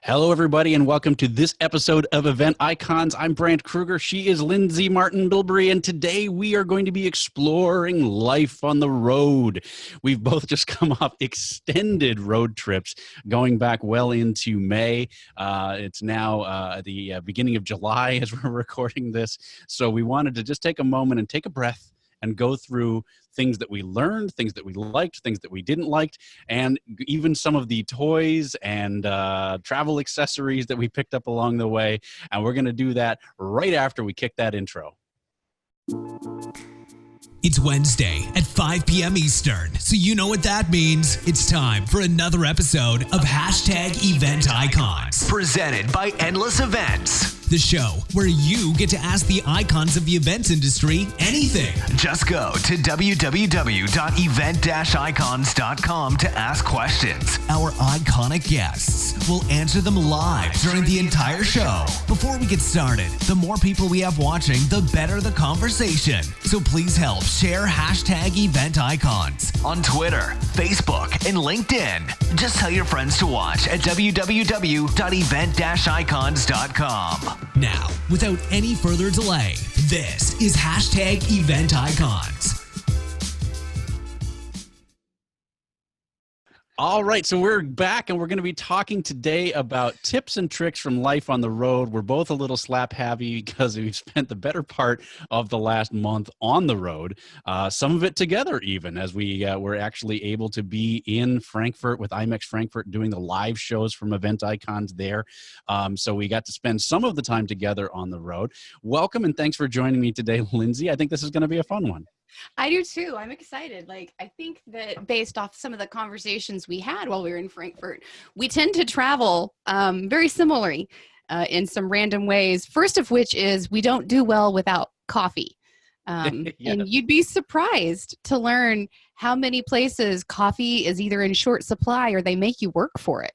Hello, everybody, and welcome to this episode of Event Icons. I'm Brandt Krueger. She is Lindsay Martin-Bilbrey, and today we are going to be exploring life on the road. We've both just come off extended road trips going back well into May. It's now the beginning of July as we're recording this, so we wanted to just take a moment and take a breath and go through things that we learned, things that we liked, things that we didn't like, and even some of the toys and travel accessories that we picked up along the way. And we're going to do that right after we kick that intro. It's Wednesday at 5 p.m. Eastern, so you know what that means. It's time for another episode of Event Icons. Presented by Endless Events. The show where you get to ask the icons of the events industry anything. Just go to www.event-icons.com to ask questions. Our iconic guests will answer them live during the entire show. Before we get started, the more people we have watching, the better the conversation. So please help share Event Icons on Twitter, Facebook, and LinkedIn. Just tell your friends to watch at www.event-icons.com. Now, without any further delay, this is Event Icons. All right, so we're back and we're going to be talking today about tips and tricks from life on the road. We're both a little slap-happy because we've spent the better part of the last month on the road, some of it together even, as we were actually able to be in Frankfurt with IMEX Frankfurt doing the live shows from Event Icons there. So we got to spend some of the time together on the road. Welcome and thanks for joining me today, Lindsay. I think this is going to be a fun one. I do too. I'm excited. I think that based off some of the conversations we had while we were in Frankfurt, we tend to travel very similarly in some random ways. First of which is we don't do well without coffee. And you'd be surprised to learn how many places coffee is either in short supply or they make you work for it.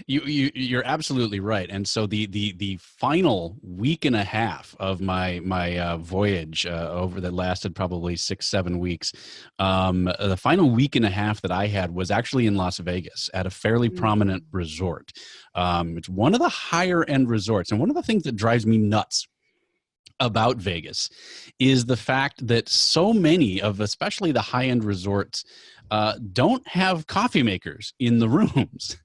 You're absolutely right. And so the final week and a half of my voyage over that lasted probably 6-7 weeks, the final week and a half that I had was actually in Las Vegas at a fairly prominent resort. It's one of the higher end resorts. And one of the things that drives me nuts about Vegas is the fact that so many of, especially the high end resorts, don't have coffee makers in the rooms.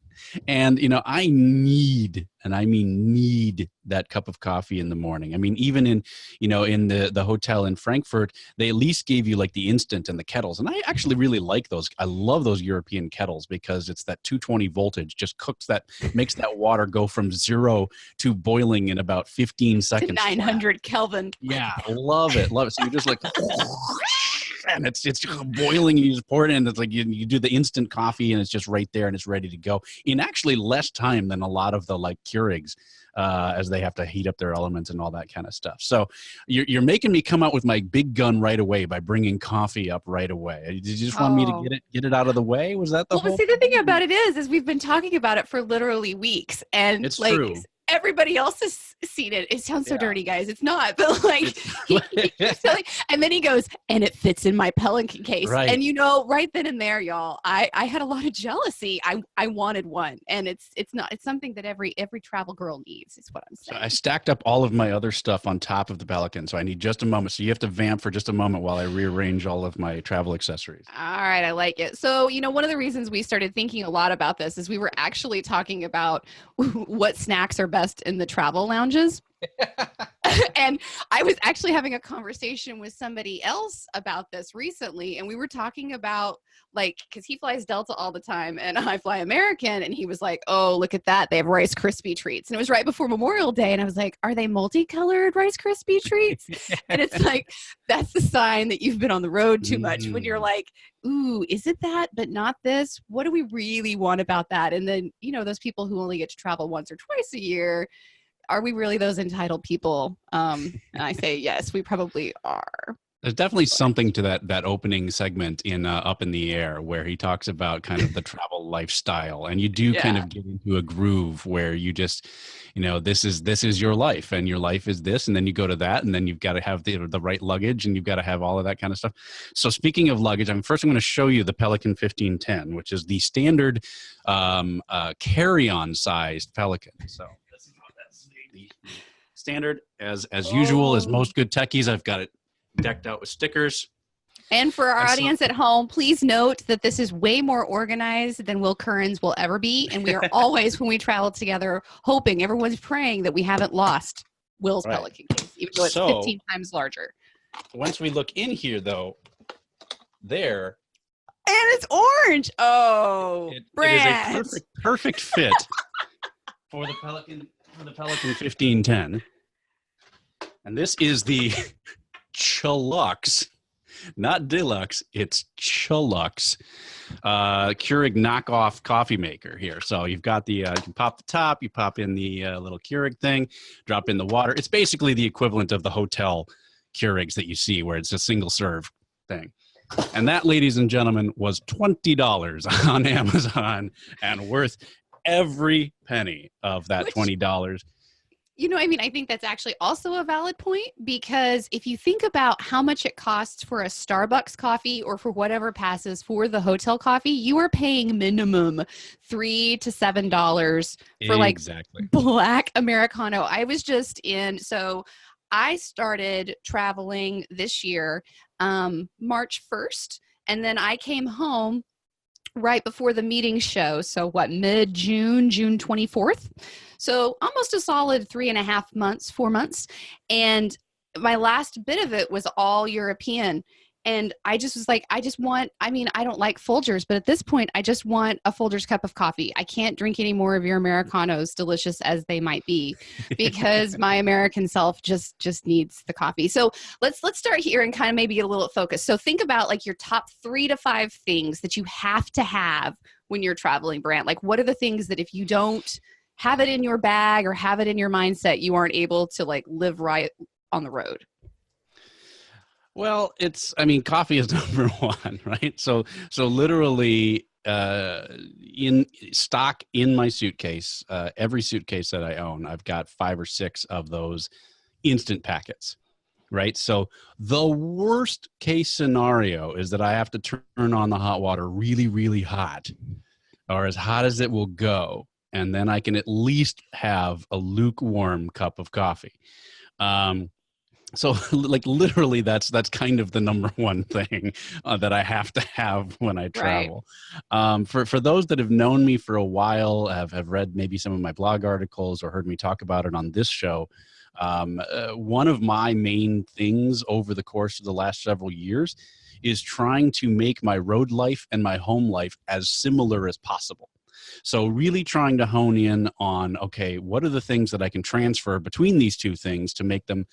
And, I need, and I mean need, that cup of coffee in the morning. I mean, even in the hotel in Frankfurt, they at least gave you like the instant and the kettles. And I actually really like those. I love those European kettles because it's that 220 voltage, just makes that water go from 0 to boiling in about 15 seconds. To 900 Kelvin. Yeah, love it. So you're just like... and it's boiling and you just pour it in. It's like you do the instant coffee and it's just right there and it's ready to go in actually less time than a lot of the like Keurigs as they have to heat up their elements and all that kind of stuff. So you're making me come out with my big gun right away by bringing coffee up right away. Did you just want me to get it out of the way? Was that the whole? Well, see, the thing about it is we've been talking about it for literally weeks, and it's true. Everybody else has seen it. It sounds so dirty, guys. It's not, but he keeps telling, and then he goes, and it fits in my Pelican case. Right. And right then and there, y'all, I had a lot of jealousy. I wanted one, and it's something that every travel girl needs. Is what I'm saying. So I stacked up all of my other stuff on top of the Pelican, so I need just a moment. So you have to vamp for just a moment while I rearrange all of my travel accessories. All right, I like it. So one of the reasons we started thinking a lot about this is we were actually talking about what snacks are best in the travel lounges. And I was actually having a conversation with somebody else about this recently, and we were talking about because he flies Delta all the time and I fly American, and he was like, oh, look at that, they have Rice Krispie treats. And it was right before Memorial Day, and I was like, are they multicolored Rice Krispie treats? And it's like, that's the sign that you've been on the road too much, when you're like, ooh, is it that but not this? What do we really want about that? And then those people who only get to travel once or twice a year, are we really those entitled people? And I say, yes, we probably are. There's definitely something to that opening segment in Up in the Air where he talks about kind of the travel lifestyle, and you do kind of get into a groove where you just, this is your life, and your life is this, and then you go to that, and then you've got to have the right luggage, and you've got to have all of that kind of stuff. So speaking of luggage, I'm going to show you the Pelican 1510, which is the standard carry-on sized Pelican. So this is what that's the standard as usual, as most good techies. I've got it decked out with stickers. And for our audience at home, please note that this is way more organized than Will Curran's will ever be. And we are always, when we travel together, hoping, everyone's praying that we haven't lost Will's Pelican case, even though it's 15 times larger. Once we look in here, though, there. And it's orange. Oh, Brandt. It is a perfect fit for the Pelican 1510. And this is the Chilux, not Deluxe, it's Chilux Keurig knockoff coffee maker here. So you've got the, you can pop the top, you pop in the little Keurig thing, drop in the water. It's basically the equivalent of the hotel Keurigs that you see where it's a single serve thing. And that, ladies and gentlemen, was $20 on Amazon and worth every penny of that $20. I think that's actually also a valid point, because if you think about how much it costs for a Starbucks coffee or for whatever passes for the hotel coffee, you are paying minimum $3 to $7 for black Americano. I was just so I started traveling this year, March 1st, and then I came home right before the meeting show. So mid-June, June 24th. So almost a solid 3.5 months, 4 months. And my last bit of it was all European. And I just was like, I don't like Folgers, but at this point, I just want a Folgers cup of coffee. I can't drink any more of your Americanos, delicious as they might be, because my American self just needs the coffee. So let's start here and kind of maybe get a little focused. So think about like your top 3 to 5 things that you have to have when you're traveling, Brandt. Like, what are the things that if you don't have it in your bag or have it in your mindset, you aren't able to like live right on the road? Well, coffee is number one, right? So literally in stock in my suitcase, every suitcase that I own, I've got 5 or 6 of those instant packets, right? So the worst case scenario is that I have to turn on the hot water really, really hot, or as hot as it will go. And then I can at least have a lukewarm cup of coffee. So like literally that's kind of the number one thing that I have to have when I travel. Right. For those that have known me for a while, have read maybe some of my blog articles or heard me talk about it on this show, one of my main things over the course of the last several years is trying to make my road life and my home life as similar as possible. So really trying to hone in on, okay, what are the things that I can transfer between these two things to make them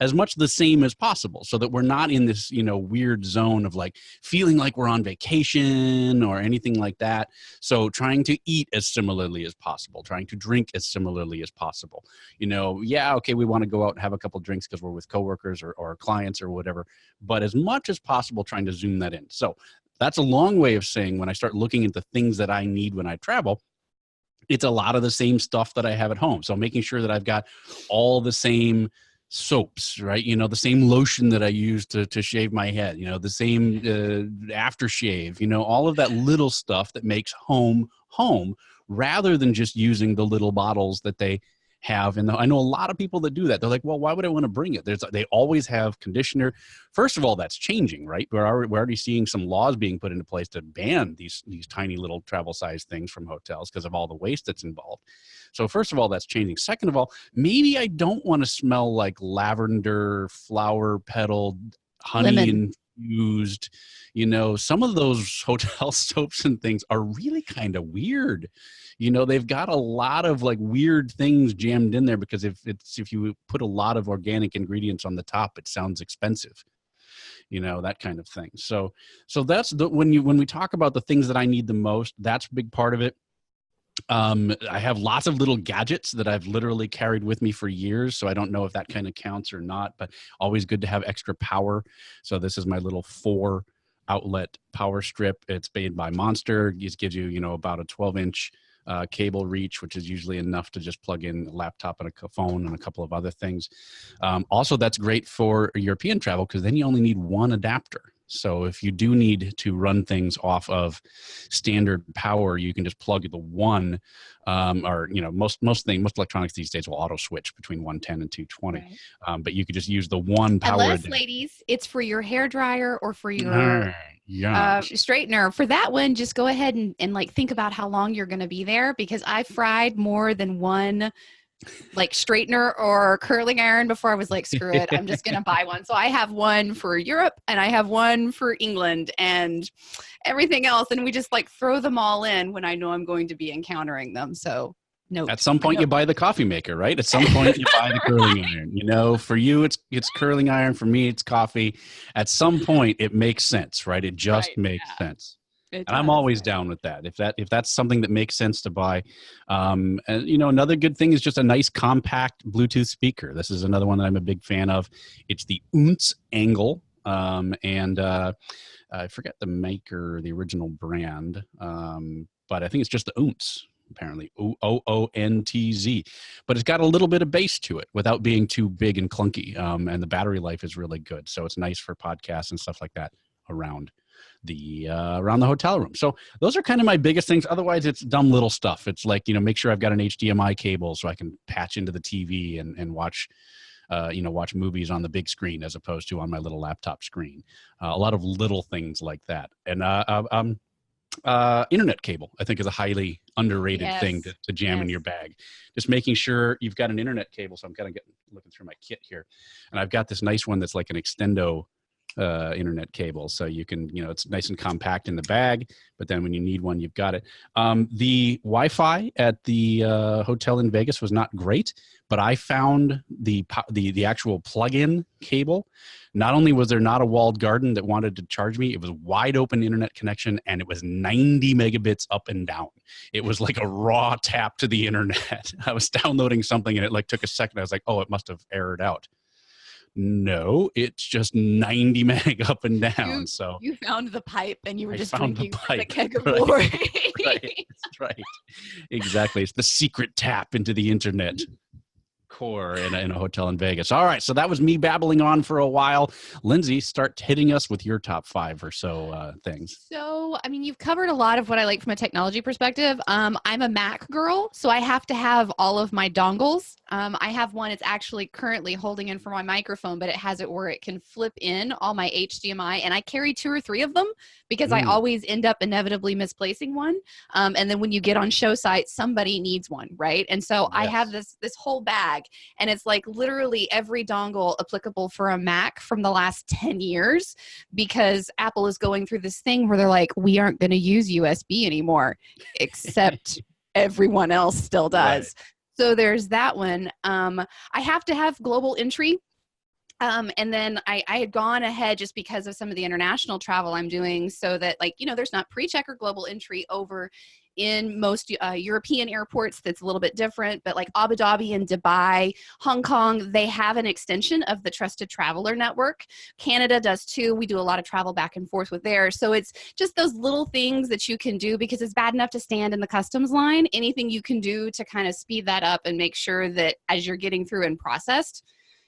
as much the same as possible, so that we're not in this, weird zone of like feeling like we're on vacation or anything like that. So trying to eat as similarly as possible, trying to drink as similarly as possible. We want to go out and have a couple drinks because we're with coworkers or clients or whatever, but as much as possible, trying to zoom that in. So that's a long way of saying when I start looking at the things that I need when I travel, it's a lot of the same stuff that I have at home. So making sure that I've got all the same soaps, right? The same lotion that I use to shave my head, the same aftershave, all of that little stuff that makes home, rather than just using the little bottles that they have. And I know a lot of people that do that. They're like, well, why would I want to bring it? They always have conditioner. First of all, that's changing, right? We're already seeing some laws being put into place to ban these tiny little travel size things from hotels because of all the waste that's involved. So first of all, that's changing. Second of all, maybe I don't want to smell like lavender, flower petal, honey infused. Some of those hotel soaps and things are really kind of weird. They've got a lot of like weird things jammed in there because if you put a lot of organic ingredients on the top, it sounds expensive. That kind of thing. So that's when we talk about the things that I need the most, that's a big part of it. I have lots of little gadgets that I've literally carried with me for years, so I don't know if that kind of counts or not, but always good to have extra power. So this is my little 4 outlet power strip. It's made by Monster. It gives you, about a 12-inch cable reach, which is usually enough to just plug in a laptop and a phone and a couple of other things. Also, that's great for European travel because then you only need one adapter. So if you do need to run things off of standard power, you can just plug the one, or most electronics these days will auto switch between 110 and 220. Right. But you could just use the one power. Unless, ladies, it's for your hair dryer or for your straightener. For that one, just go ahead and like think about how long you're going to be there, because I fried more than one like straightener or curling iron before I was like, screw it, I'm just going to buy one. So I have one for Europe and I have one for England and everything else. And we just like throw them all in when I know I'm going to be encountering them. So no. At some point you buy the coffee maker, right? At some point you buy the curling iron. For you, it's curling iron. For me, it's coffee. At some point it makes sense, right? It just makes sense. And I'm always down with that. If that's something that makes sense to buy. And another good thing is just a nice compact Bluetooth speaker. This is another one that I'm a big fan of. It's the Ounce Angle. And I forget the maker, the original brand. But I think it's just the Ounce, apparently. OONTZ. But it's got a little bit of bass to it without being too big and clunky. And the battery life is really good. So it's nice for podcasts and stuff like that around the hotel room. So those are kind of my biggest things. Otherwise, it's dumb little stuff. It's like, make sure I've got an HDMI cable so I can patch into the TV and watch movies on the big screen as opposed to on my little laptop screen. A lot of little things like that. And internet cable, I think, is a highly underrated thing to jam in your bag. Just making sure you've got an internet cable. So I'm kind of looking through my kit here, and I've got this nice one that's like an extendo internet cable, so you can, it's nice and compact in the bag, but then when you need one, you've got it. The Wi-Fi at the hotel in Vegas was not great, but I found the actual plug-in cable. Not only was there not a walled garden that wanted to charge me, it was wide open internet connection, and it was 90 megabits up and down. It was like a raw tap to the internet. I was downloading something and it like took a second. I was like, oh, it must have errored out. No, it's just 90 meg up and down. So you found the pipe and you were just drinking the keg of glory. Right. Exactly. It's the secret tap into the internet core in a hotel in Vegas. All right. So that was me babbling on for a while. Lindsay, start hitting us with your top 5 or so things. So, you've covered a lot of what I like from a technology perspective. I'm a Mac girl, so I have to have all of my dongles. I have one, it's actually currently holding in for my microphone, but it has it where it can flip in all my HDMI, and I carry 2 or 3 of them because I always end up inevitably misplacing one. And then when you get on show site, somebody needs one, right? And so I have this whole bag, and it's like literally every dongle applicable for a Mac from the last 10 years, because Apple is going through this thing where they're like, we aren't going to use USB anymore, except everyone else still does. Right. So there's that one. I have to have global entry. And then I had gone ahead just because of some of the international travel I'm doing, so that there's not pre-check or global entry over in most European airports. That's a little bit different, but like Abu Dhabi and Dubai, Hong Kong, they have an extension of the Trusted Traveler Network. Canada does too. We do a lot of travel back and forth with theirs. So it's just those little things that you can do, because it's bad enough to stand in the customs line. Anything you can do to kind of speed that up and make sure that as you're getting through and processed,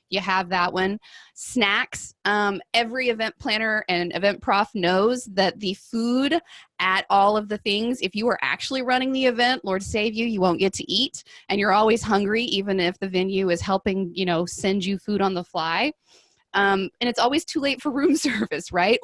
you have that one. Snacks. Every event planner and event prof knows that the food at all of the things, if you are actually running the event, Lord save you, you won't get to eat. And you're always hungry, even if the venue is helping, send you food on the fly. And it's always too late for room service, right?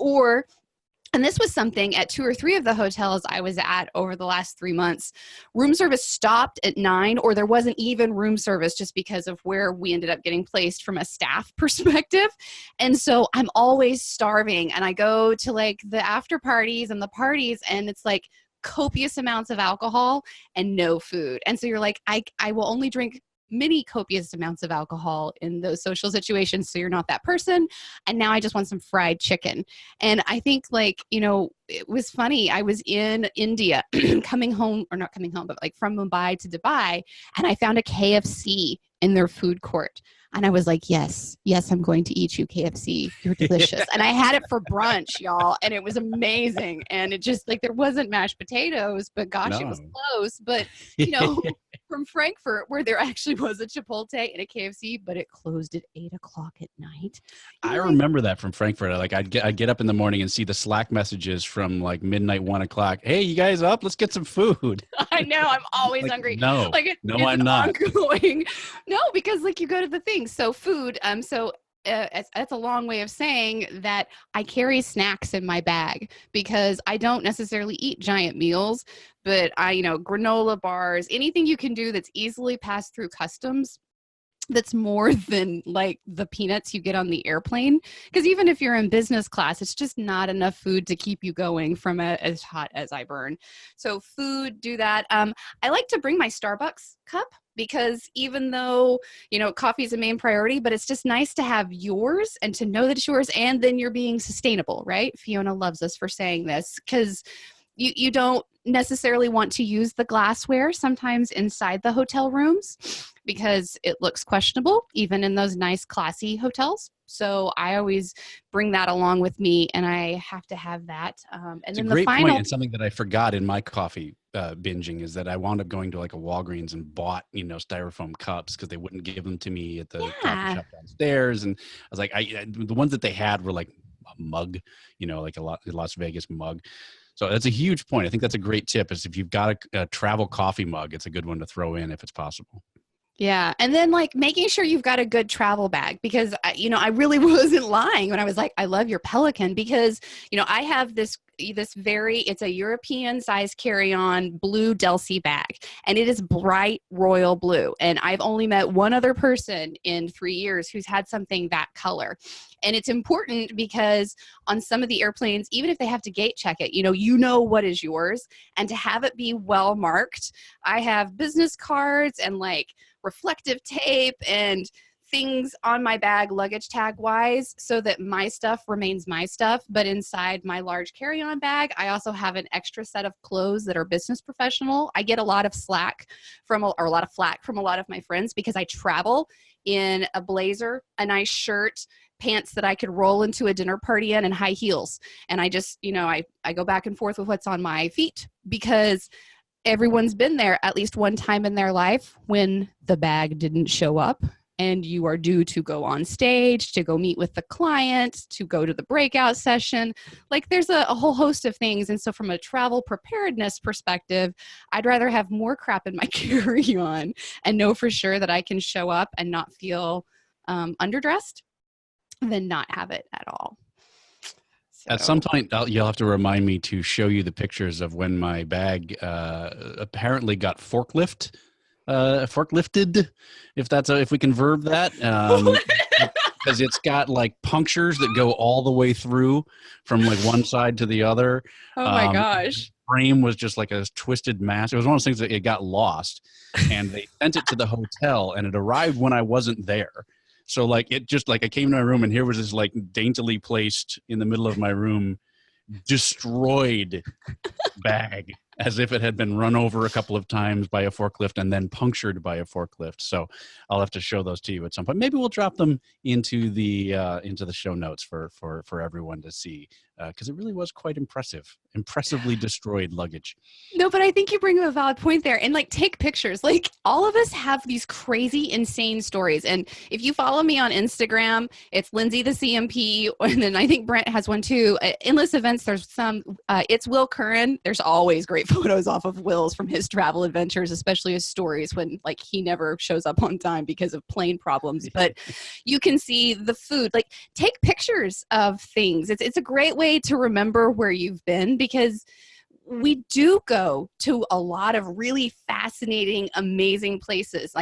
And this was something at 2 or 3 of the hotels I was at over the last 3 months. Room service stopped at 9, or there wasn't even room service just because of where we ended up getting placed from a staff perspective. And so I'm always starving, and I go to like the after parties and the parties, and it's like copious amounts of alcohol and no food. And so you're like, I will only drink many copious amounts of alcohol in those social situations. So you're not that person. And now I just want some fried chicken. And I think it was funny. I was in India coming home, or not coming home, but like from Mumbai to Dubai. And I found a KFC in their food court. And I was like, yes, I'm going to eat you, KFC. You're delicious. And I had it for brunch, y'all. And it was amazing. And it just there wasn't mashed potatoes, but gosh, It was close. But, from Frankfurt, where there actually was a Chipotle and a KFC, but it closed at 8:00 at night. I remember that from Frankfurt. I'd get up in the morning and see the Slack messages from like midnight, 1:00. Hey, you guys up? Let's get some food. I know. I'm always hungry. No, I'm not. Ongoing. No, because you go to the thing. So food. That's a long way of saying that I carry snacks in my bag because I don't necessarily eat giant meals, but granola bars, anything you can do that's easily passed through customs, that's more than the peanuts you get on the airplane. Because even if you're in business class, it's just not enough food to keep you going from as hot as I burn. So food, do that. I like to bring my Starbucks cup because even though, coffee is a main priority, but it's just nice to have yours and to know that it's yours. And then you're being sustainable, right? Fiona loves us for saying this because you don't necessarily want to use the glassware sometimes inside the hotel rooms because it looks questionable, even in those nice, classy hotels. So I always bring that along with me, and I have to have that. And it's then a great the final point, and something that I forgot in my coffee binging is that I wound up going to a Walgreens and bought styrofoam cups because they wouldn't give them to me at the coffee shop downstairs, and I was like, the ones that they had were like a mug, like a Las Vegas mug. So that's a huge point. I think that's a great tip is if you've got a travel coffee mug, it's a good one to throw in if it's possible. Yeah. And then making sure you've got a good travel bag because, I really wasn't lying when I was like, I love your Pelican because, I have it's a European size carry-on blue Delsey bag and it is bright royal blue. And I've only met one other person in 3 years who's had something that color. And it's important because on some of the airplanes, even if they have to gate check it, you know what is yours, and to have it be well marked. I have business cards and reflective tape and things on my bag, luggage tag wise, so that my stuff remains my stuff. But inside my large carry-on bag, I also have an extra set of clothes that are business professional. I get a lot of flack from a lot of my friends because I travel in a blazer, a nice shirt, pants that I could roll into a dinner party in, and high heels. And I just, I go back and forth with what's on my feet because everyone's been there at least one time in their life when the bag didn't show up and you are due to go on stage, to go meet with the client, to go to the breakout session. There's a whole host of things. And so from a travel preparedness perspective, I'd rather have more crap in my carry-on and know for sure that I can show up and not feel underdressed than not have it at all. So. At some point, you'll have to remind me to show you the pictures of when my bag apparently got forklifted, if we can verb that, because it's got punctures that go all the way through from one side to the other. Oh my gosh. The frame was just like a twisted mass. It was one of those things that it got lost, and they sent it to the hotel, and it arrived when I wasn't there. So it just I came to my room and here was this daintily placed in the middle of my room, destroyed bag as if it had been run over a couple of times by a forklift and then punctured by a forklift. So I'll have to show those to you at some point. Maybe we'll drop them into the show notes for everyone to see because it really was quite impressively destroyed luggage. No, but I think you bring up a valid point there. And take pictures. All of us have these crazy, insane stories. And if you follow me on Instagram, it's Lindsay the CMP. And then I think Brandt has one too. Endless Events, there's some, it's Will Curran. There's always great photos off of Will's from his travel adventures, especially his stories when he never shows up on time because of plane problems. But you can see the food, take pictures of things. It's a great way to remember where you've been because we do go to a lot of really fascinating, amazing places.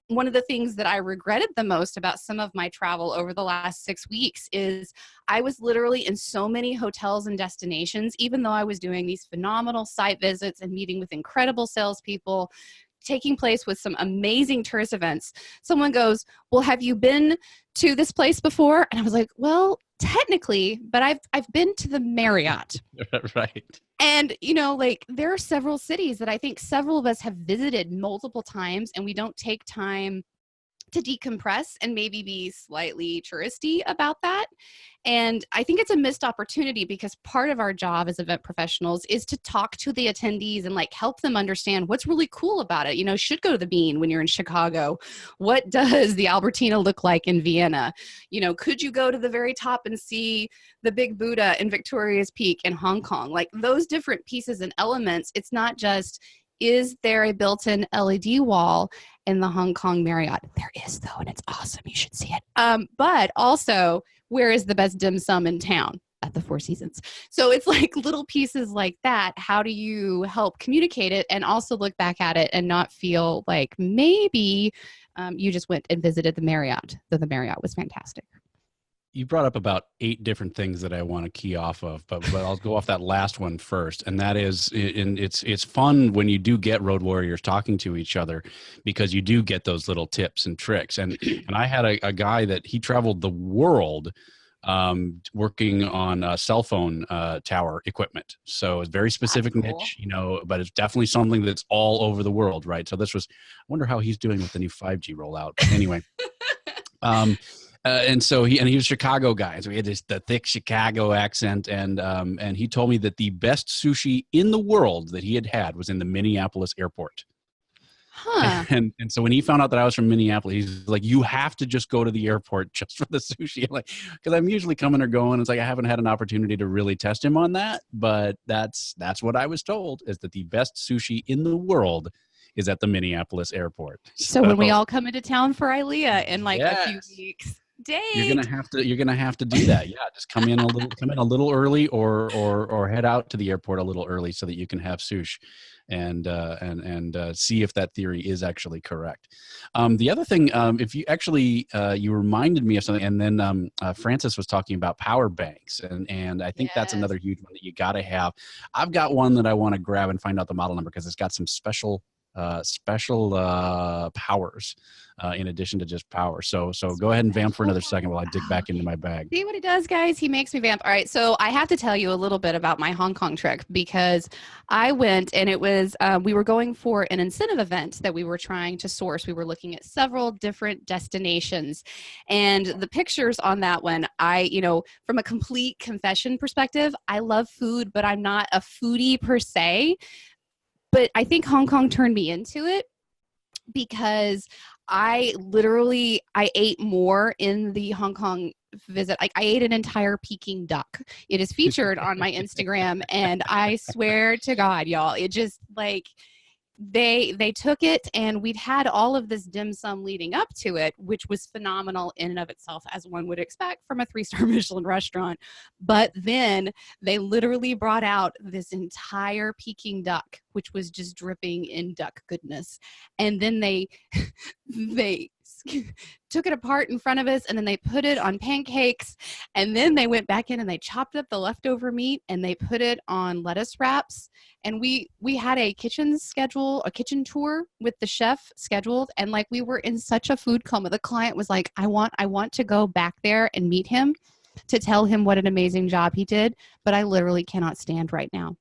One of the things that I regretted the most about some of my travel over the last 6 weeks is I was literally in so many hotels and destinations, even though I was doing these phenomenal site visits and meeting with incredible salespeople, taking place with some amazing tourist events. Someone goes, well, have you been to this place before? And I was like, well, technically, but I've been to the Marriott. Right. And, like there are several cities that I think several of us have visited multiple times, and we don't take time to decompress and maybe be slightly touristy about that. And I think it's a missed opportunity, because part of our job as event professionals is to talk to the attendees and like help them understand what's really cool about it. Should go to the Bean when you're in Chicago. What does the Albertina look like in Vienna? Could you go to the very top and see the big Buddha in Victoria's Peak in Hong Kong? Like those different pieces and elements. It's not just, is there a built-in LED wall in the Hong Kong Marriott? There is, though, and it's awesome. You should see it. But also, where is the best dim sum in town? At the Four Seasons. So it's like little pieces like that. How do you help communicate it and also look back at it and not feel like maybe you just went and visited the Marriott, though the Marriott was fantastic? You brought up about 8 different things that I want to key off of, but I'll go off that last one first. And that is, it's fun when you do get road warriors talking to each other, because you do get those little tips and tricks. And I had a guy that he traveled the world working on cell phone tower equipment. So it's very specific cool. niche, but it's definitely something that's all over the world, right? So this was, I wonder how he's doing with the new 5G rollout. But anyway. And so he was a Chicago guy, so he had the thick Chicago accent, and he told me that the best sushi in the world that he had was in the Minneapolis airport. Huh. And so when he found out that I was from Minneapolis, he's like, you have to just go to the airport just for the sushi. Like, because I'm usually coming or going. It's like I haven't had an opportunity to really test him on that, but that's what I was told, is that the best sushi in the world is at the Minneapolis airport. So when we all come into town for ILEA in like a few weeks. Dang. You're gonna have to do that. Yeah, just come in a little early, or head out to the airport a little early so that you can have sushi, and see if that theory is actually correct. The other thing, if you actually you reminded me of something, and then Francis was talking about power banks, and I think that's another huge one that you got to have. I've got one that I want to grab and find out the model number, because it's got some special powers in addition to just power. So go ahead and vamp for another second while I dig back into my bag. See what he does, guys? He makes me vamp. All right, so I have to tell you a little bit about my Hong Kong trip, because I went, and it was we were going for an incentive event that we were trying to source. We were looking at several different destinations, and the pictures on that one, from a complete confession perspective, I love food, but I'm not a foodie per se. But I think Hong Kong turned me into it, because I ate more in the Hong Kong visit. Like I ate an entire Peking duck. It is featured on my Instagram, and I swear to God, y'all, it just like they took it, and we'd had all of this dim sum leading up to it, which was phenomenal in and of itself, as one would expect from a 3-star Michelin restaurant. But then they literally brought out this entire Peking duck, which was just dripping in duck goodness. And then they took it apart in front of us, and then they put it on pancakes, and then they went back in and they chopped up the leftover meat and they put it on lettuce wraps. And we had a kitchen tour with the chef scheduled, and like we were in such a food coma. The client was like, I want to go back there and meet him to tell him what an amazing job he did, but I literally cannot stand right now.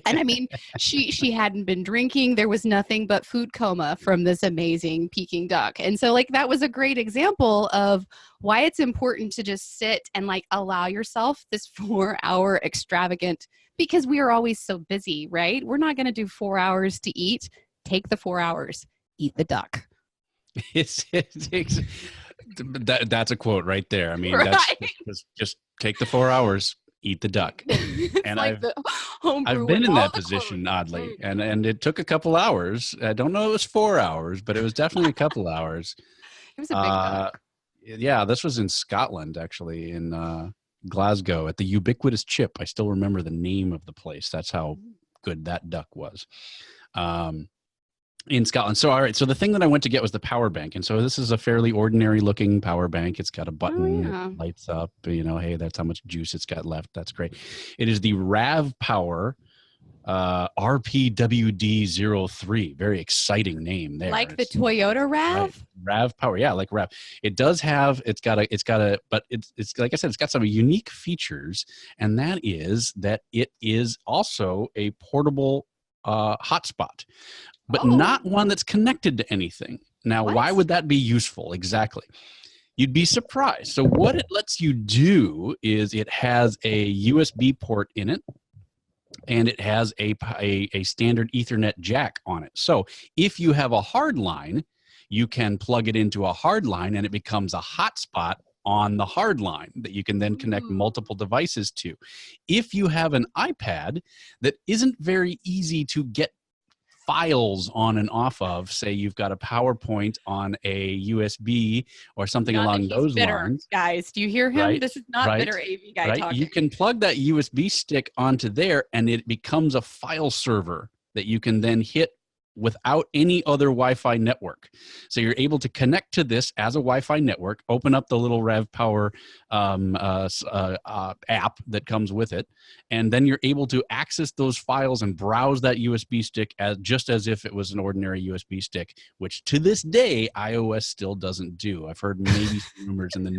And I mean, she hadn't been drinking. There was nothing but food coma from this amazing Peking duck. And so like that was a great example of why it's important to just sit and like allow yourself this 4-hour extravagant, because we are always so busy, right? We're not going to do 4 hours to eat. Take the 4 hours, eat the duck. That's a quote right there. I mean, right? That's just take the 4 hours, eat the duck. And like I've been in that position, oddly, and it took a couple hours. I don't know if it was 4 hours, but it was definitely a couple hours. It was a big duck. Yeah, this was in Scotland, actually, in Glasgow at the Ubiquitous Chip. I still remember the name of the place. That's how good that duck was. In Scotland. So, all right. So the thing that I went to get was the power bank. And so this is a fairly ordinary looking power bank. It's got a button that lights up, hey, that's how much juice it's got left. That's great. It is the RAV Power RPWD03. Very exciting name there. Like the Toyota RAV? Right. RAV power. Yeah, like RAV. It's got a, but it's like I said, it's got some unique features, and that it is also a portable hotspot, but not one that's connected to anything. Now, why would that be useful? Exactly. You'd be surprised. So what it lets you do is it has a USB port in it, and it has a standard Ethernet jack on it. So if you have a hard line, you can plug it into a hard line, and it becomes a hotspot on the hard line that you can then connect multiple devices to. If you have an iPad that isn't very easy to get files on and off of, say you've got a PowerPoint on a USB or something along those lines. Guys, do you hear him? Right, this is not bitter AV guy talking. You can plug that USB stick onto there, and it becomes a file server that you can then hit without any other Wi-Fi network. So you're able to connect to this as a Wi-Fi network, open up the little RAV Power app that comes with it, and then you're able to access those files and browse that USB stick just as if it was an ordinary USB stick, which to this day, iOS still doesn't do. I've heard maybe some rumors in the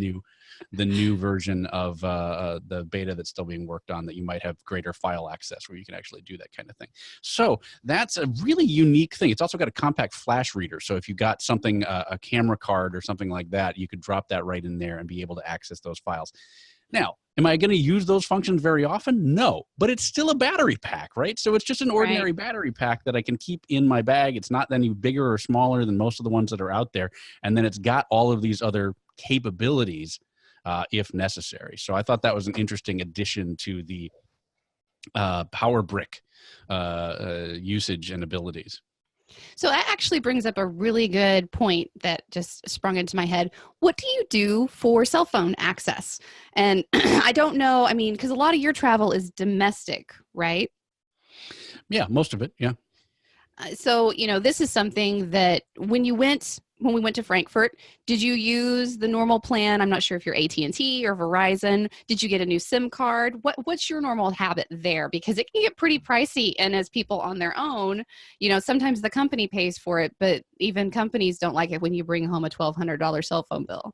new version of the beta that's still being worked on that you might have greater file access where you can actually do that kind of thing. So that's a really unique thing. It's also got a compact flash reader. So if you got something, a camera card or something like that, you could drop that right in there and be able to access those files. Now, am I going to use those functions very often? No, but it's still a battery pack, right? So it's just an ordinary battery pack that I can keep in my bag. It's not any bigger or smaller than most of the ones that are out there. And then it's got all of these other capabilities if necessary. So I thought that was an interesting addition to the Power Brick usage and abilities. So that actually brings up a really good point that just sprung into my head. What do you do for cell phone access? And I don't know, I mean, because a lot of your travel is domestic, right? Yeah, most of it, yeah. So, this is something that when we went to Frankfurt, did you use the normal plan? I'm not sure if you're AT&T or Verizon. Did you get a new SIM card? What's your normal habit there? Because it can get pretty pricey. And as people on their own, sometimes the company pays for it, but even companies don't like it when you bring home a $1,200 cell phone bill.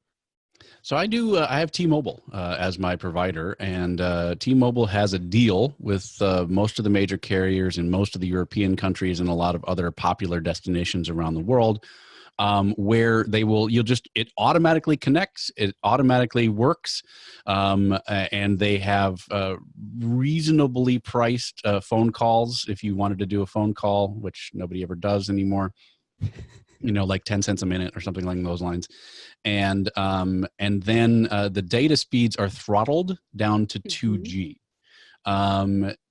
So I have T-Mobile as my provider, and T-Mobile has a deal with most of the major carriers in most of the European countries and a lot of other popular destinations around the world, where it automatically connects, it automatically works, and they have reasonably priced phone calls if you wanted to do a phone call, which nobody ever does anymore. Like 10 cents a minute or something along those lines. And then the data speeds are throttled down to 2G.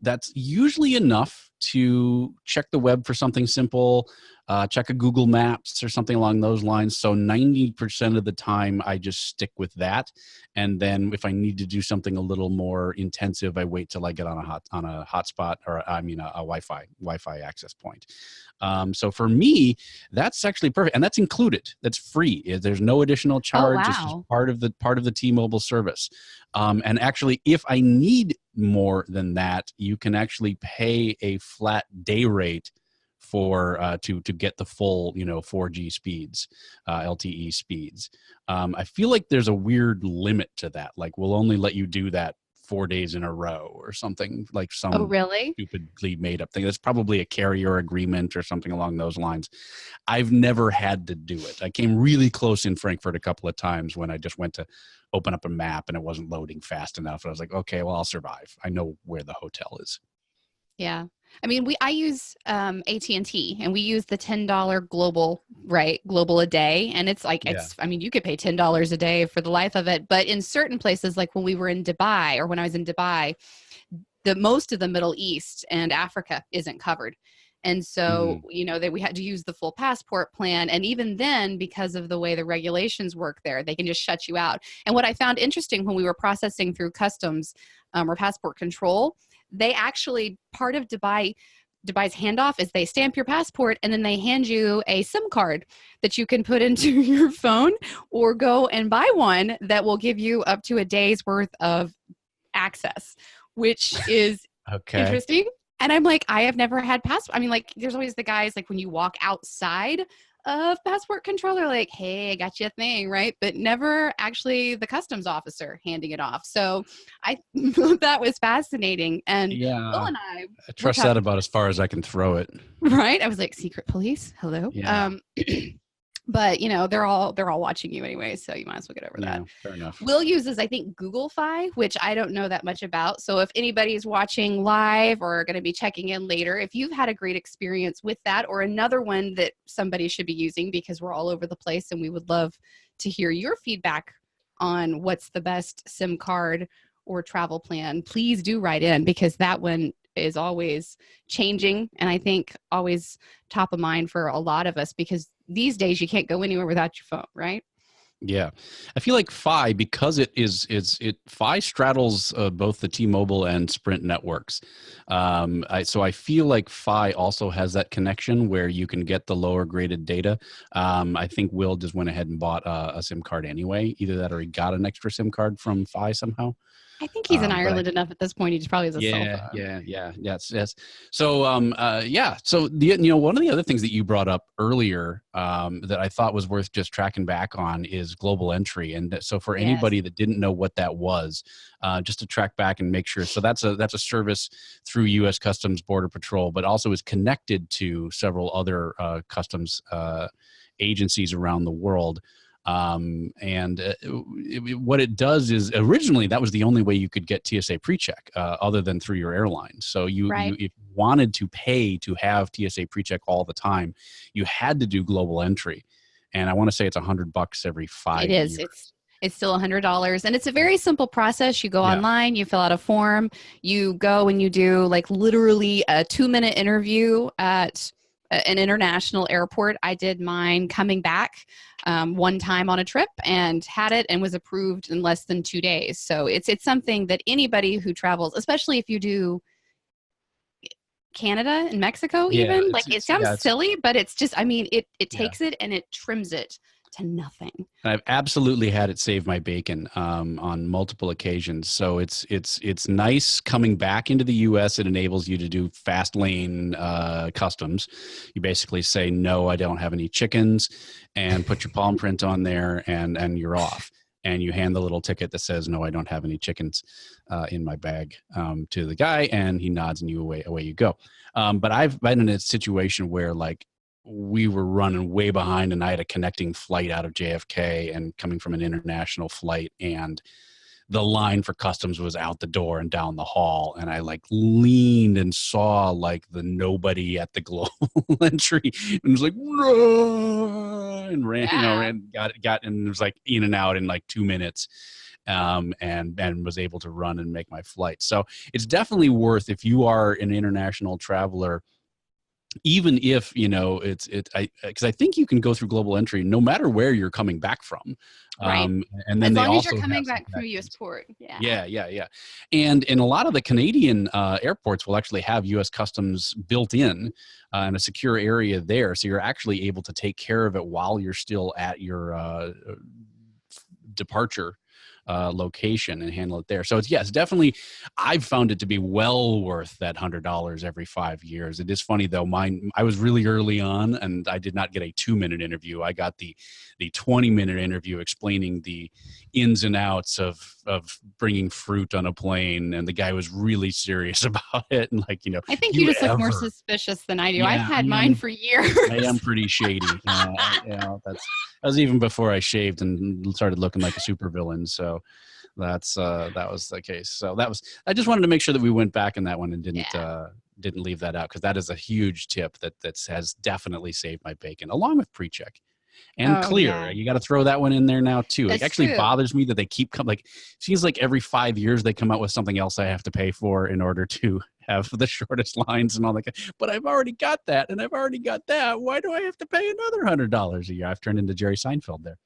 That's usually enough to check the web for something simple, check a Google Maps or something along those lines. So 90% of the time I just stick with that. And then if I need to do something a little more intensive, I wait till I get on a hotspot, or a Wi-Fi access point. So for me, that's actually perfect. And that's included. That's free. There's no additional charge. Oh, wow. It's just part of the T-Mobile service. And actually, if I need more than that, you can actually pay a flat day rate for to get the full 4G speeds, LTE speeds. I feel like there's a weird limit to that. Like, we'll only let you do that 4 days in a row or something, like some stupidly made up thing. That's probably a carrier agreement or something along those lines. I've never had to do it. I came really close in Frankfurt a couple of times when I just went to open up a map and it wasn't loading fast enough. And I was like, okay, well, I'll survive. I know where the hotel is. Yeah. I mean, I use AT&T, and we use the $10 global a day. And it's like, you could pay $10 a day for the life of it. But in certain places, like when we were in Dubai, or when I was in Dubai, most of the Middle East and Africa isn't covered. And so, we had to use the full passport plan. And even then, because of the way the regulations work there, they can just shut you out. And what I found interesting when we were processing through customs or passport control, they actually, part of Dubai's handoff is they stamp your passport and then they hand you a SIM card that you can put into your phone, or go and buy one that will give you up to a day's worth of access, which is interesting. And I'm like, I have never had passport. I mean, like, there's always the guys, like when you walk outside of passport control, they're like, hey, I got you a thing, right? But never actually the customs officer handing it off. So I thought that was fascinating. And Will Yeah, and I I were trust that talking, about as far as I can throw it. right? I was like, secret police, hello. Yeah, But you know, they're all watching you anyway, so you might as well get over that. yeah, fair enough. Will uses, I think, Google Fi, which I don't know that much about. So if anybody's watching live or going to be checking in later, if you've had a great experience with that or another one that somebody should be using, because we're all over the place and we would love to hear your feedback on what's the best SIM card or travel plan, please do write in, because that one is always changing and I think always top of mind for a lot of us, because these days you can't go anywhere without your phone, right? Yeah, I feel like Fi, because Fi straddles both the T-Mobile and Sprint networks. So I feel like Fi also has that connection where you can get the lower graded data. I think Will just went ahead and bought a SIM card anyway. Either that or he got an extra SIM card from Fi somehow. I think he's in But Ireland enough at this point. He just probably has a cell phone. yes. So, So one of the other things that you brought up earlier that I thought was worth just tracking back on is global entry. And so, for Yes. anybody that didn't know what that was, just to track back and make sure. So that's a service through U.S. Customs Border Patrol, but also is connected to several other customs agencies around the world. What it does is, originally that was the only way you could get TSA PreCheck other than through your airline. So you if you wanted to pay to have TSA PreCheck all the time, you had to do global entry. And I want to say it's $100 every 5 years. It is. It's still $100, and it's a very simple process. You go online, you fill out a form, you go and you do like literally a 2-minute interview at an international airport. I did mine coming back one time on a trip and had it and was approved in less than 2 days. So it's something that anybody who travels, especially if you do Canada and Mexico, even like it sounds silly, but it's just, I mean, it takes it and it trims it to nothing. I've absolutely had it save my bacon on multiple occasions. So it's nice coming back into the U.S. It enables you to do fast lane customs. You basically say, no, I don't have any chickens, and put your palm print on there, and you're off. And you hand the little ticket that says, no, I don't have any chickens in my bag to the guy, and he nods and away you go. But I've been in a situation where, like, we were running way behind and I had a connecting flight out of JFK and coming from an international flight, and the line for customs was out the door and down the hall. And I like leaned and saw like the nobody at the global entry and was like, and ran, got, and it was like in and out in like 2 minutes. And was able to run and make my flight. So it's definitely worth, if you are an international traveler, even if, because I think you can go through global entry no matter where you're coming back from. Right. And then as long as you're coming back from U.S. port. Yeah. And a lot of the Canadian airports will actually have U.S. Customs built in a secure area there. So you're actually able to take care of it while you're still at your departure location and handle it there. So it's definitely, I've found it to be well worth that $100 every 5 years. It is funny though, I was really early on and I did not get a 2-minute interview. I got the 20-minute interview explaining the ins and outs of bringing fruit on a plane, and the guy was really serious about it. And like, I think you just look more suspicious than I do. Yeah, I've had mine for years. I am pretty shady. That was even before I shaved and started looking like a supervillain. So that was the case. So I just wanted to make sure that we went back in that one and didn't leave that out, because that is a huge tip that has definitely saved my bacon, along with PreCheck. And Clear. Yeah. You got to throw that one in there now too. It actually bothers me that they keep seems like every 5 years they come out with something else I have to pay for in order to have the shortest lines and all that. But I've already got that, and I've already got that. Why do I have to pay another $100 a year? I've turned into Jerry Seinfeld there.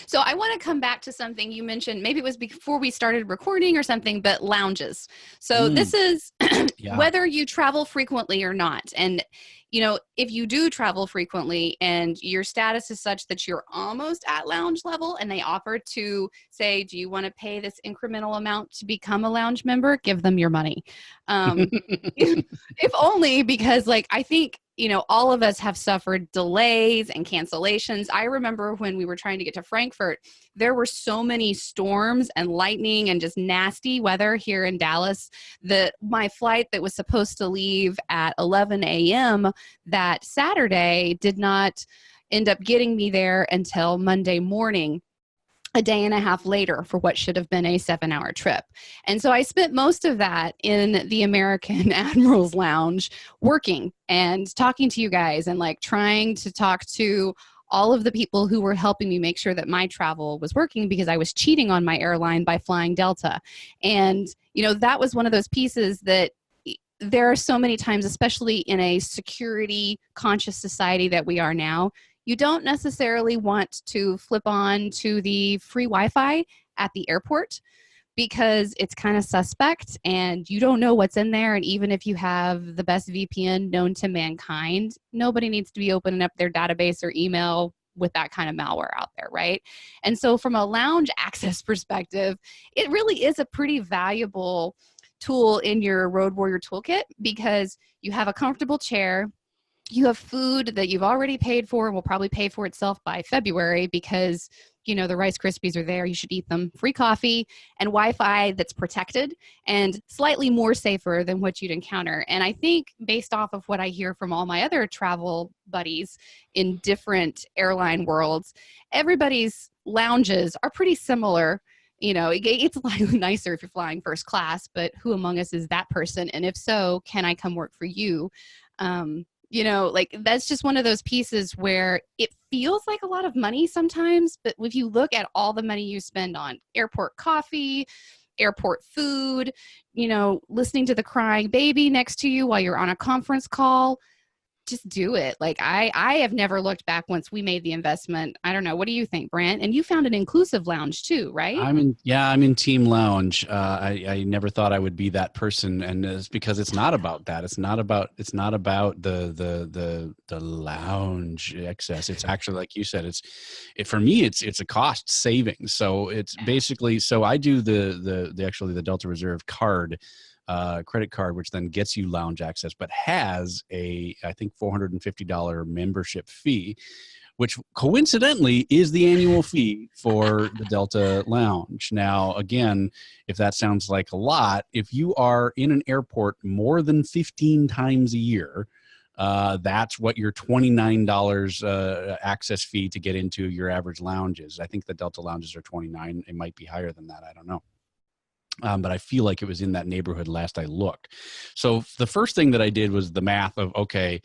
So I want to come back to something you mentioned. Maybe it was before we started recording or something, but lounges. So this is Yeah. whether you travel frequently or not. And, you know, if you do travel frequently and your status is such that you're almost at lounge level and they offer to say, do you want to pay this incremental amount to become a lounge member? Give them your money. If only because, like, I think, you know, all of us have suffered delays and cancellations. I remember when we were trying to get to Frankfurt, there were so many storms and lightning and just nasty weather here in Dallas that my flight that was supposed to leave at 11 a.m. that Saturday did not end up getting me there until Monday morning, a day and a half later, for what should have been a 7-hour trip. And so I spent most of that in the American Admiral's Lounge working and talking to you guys and like trying to talk to all of the people who were helping me make sure that my travel was working, because I was cheating on my airline by flying Delta. And, you know, that was one of those pieces that there are so many times, especially in a security conscious society that we are now, you don't necessarily want to flip on to the free Wi-Fi at the airport because it's kind of suspect and you don't know what's in there. And even if you have the best VPN known to mankind, nobody needs to be opening up their database or email with that kind of malware out there, right? And so from a lounge access perspective, it really is a pretty valuable tool in your Road Warrior toolkit, because you have a comfortable chair, you have food that you've already paid for and will probably pay for itself by February because, you know, the Rice Krispies are there. You should eat them. Free coffee and Wi-Fi that's protected and slightly more safer than what you'd encounter. And I think based off of what I hear from all my other travel buddies in different airline worlds, everybody's lounges are pretty similar. You know, it's nicer if you're flying first class, but who among us is that person? And if so, can I come work for you? You know, like that's just one of those pieces where it feels like a lot of money sometimes, but if you look at all the money you spend on airport coffee, airport food, you know, listening to the crying baby next to you while you're on a conference call, just do it. Like I have never looked back once we made the investment. I don't know. What do you think, Brandt? And you found an inclusive lounge too, right? I'm in team lounge. I never thought I would be that person. And it's because it's not about that. It's not about the lounge excess. It's actually, like you said, for me, it's a cost saving. So it's basically, so I do the Delta Reserve card, credit card, which then gets you lounge access, but has I think $450 membership fee, which coincidentally is the annual fee for the Delta Lounge. Now, again, if that sounds like a lot, if you are in an airport more than 15 times a year, that's what your $29 access fee to get into your average lounge is. I think the Delta lounges are $29. It might be higher than that. I don't know. But I feel like it was in that neighborhood last I looked. So the first thing that I did was the math of, okay,